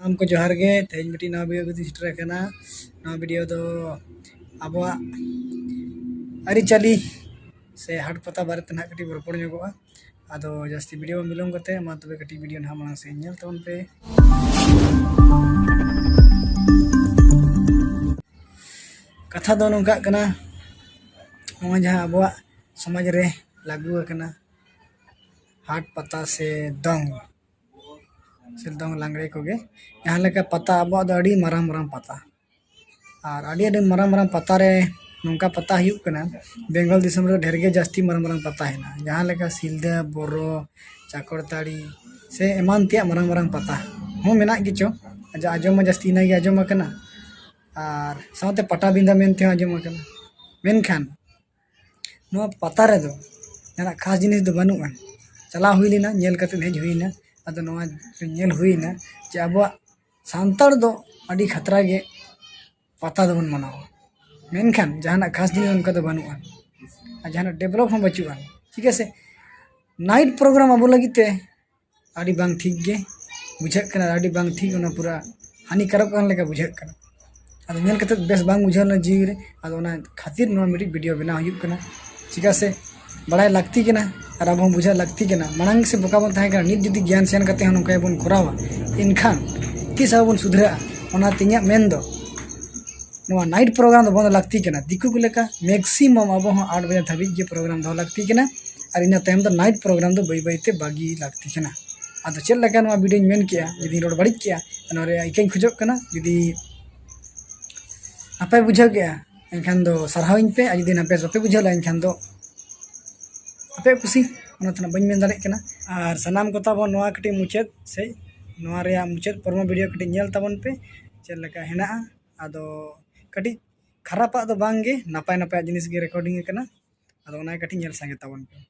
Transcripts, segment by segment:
हमको जोहार गे तेज मिट्टी नवा वीडियो को सेटर करना नवा वीडियो दो आबोआ अरिचाली से हाट पता बारे ना कटी रपड़ जोगोगा आदो जास्ती वीडियो मिलम करते मा तबे कटी वीडियो ना मांग से नेल तबन पे कथा दो नोंका कना नवा जहां आबोआ समाज रे लागू करना हाट पता से दंग लांगड़े को यहाँ लेका पता अब माराम माराम पता और माराम माराम पता रे नौका पता हुई कना बेंगल दिसम रे ढेर गे जास्ती माराम माराम पता है ना जहाँ लेका सिलदा बोरो चाकरताड़ी से एमान तिया माराम माराम पता हूँ मेना गिचो आजा आजम जास्ती ना आजम कना और साथे पटाबिंदा मेनते आजम कना मेनखान नो पता रे दो ना खास जिनिस दो बनुआ चला हुई लेना नेल कते हेज हुईना अदो नवा नेल हुईना जे अब सांतार दो अड़ी खतरा गे पता दो बन मनाओ मेनखान जहां खास जिनिस उनका दो बनुआ जहां डेवलप हम बचुआ ठीक है से नाइट प्रोग्राम अब लगिते अड़ी बांग ठीक गे बुझे कना अड़ी बांग ठीक ओना पूरा हानिकारक कान लेका बुझे कना अदो नेल कते बेस बांग बुझाल जीव रे अदो ओना खातिर नवा मिडी वीडियो बना हुई कना ठीक है से बड़ा लगती के ना और अब हम बुझा लगती के ना मांग से बोका बन थाहे नित जुदी ज्ञान सेन करते हैं नौका बन करावा इनखान तीस अब बन सुधरा ओना तिया मेन दो नवा नाइट प्रोग्राम दो बन लगती के ना दिकु को लेका मैक्सिमम अब हम 8 बजे धाबी के प्रोग्राम दो लगती के ना और इन टाइम दो नाइट प्रोग्राम दो बई बईते बागी लगती के ना आदो चल लगा नवा वीडियो मेन किया यदि रोड बड़ी किया नरे इकन खुजो कना यदि आपे बुझा गया एनखान दो सरहाविन पे यदि नापे सपे बुझाला एनखान दो आपे खुशी बन मेन दाड़े कना और सानाम को ताबो नवा कटी मुचाद से नवा रे मुचाद परम वीडियो कटी नेल ताबन पे चल लका हेना आदो कटी खरापा दो बांगे नापाय नापाय जिनिस गे रिकॉर्डिंग कना आदो ओना कटी नेल संगे ताबन पे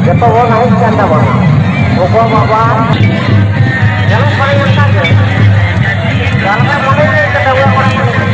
Jepang naik canda bang, pokok apa? Jangan paling yang saja. Jangan mulai kita orang.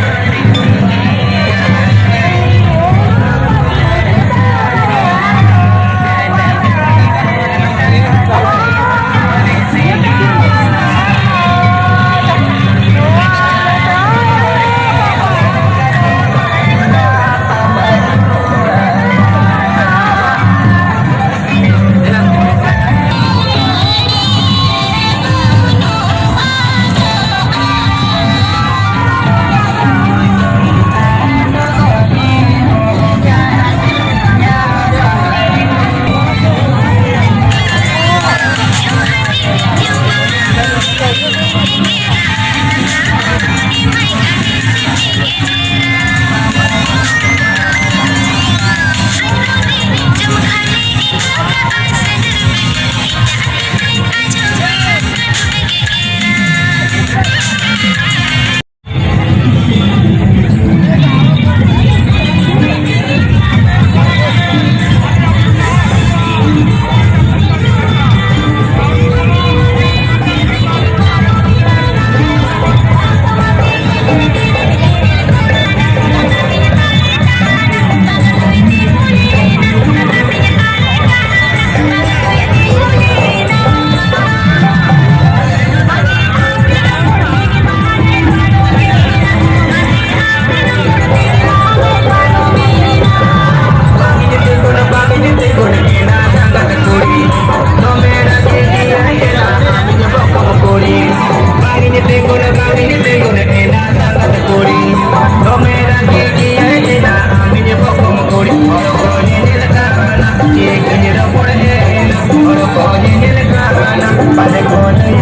Orang-orang yang berada di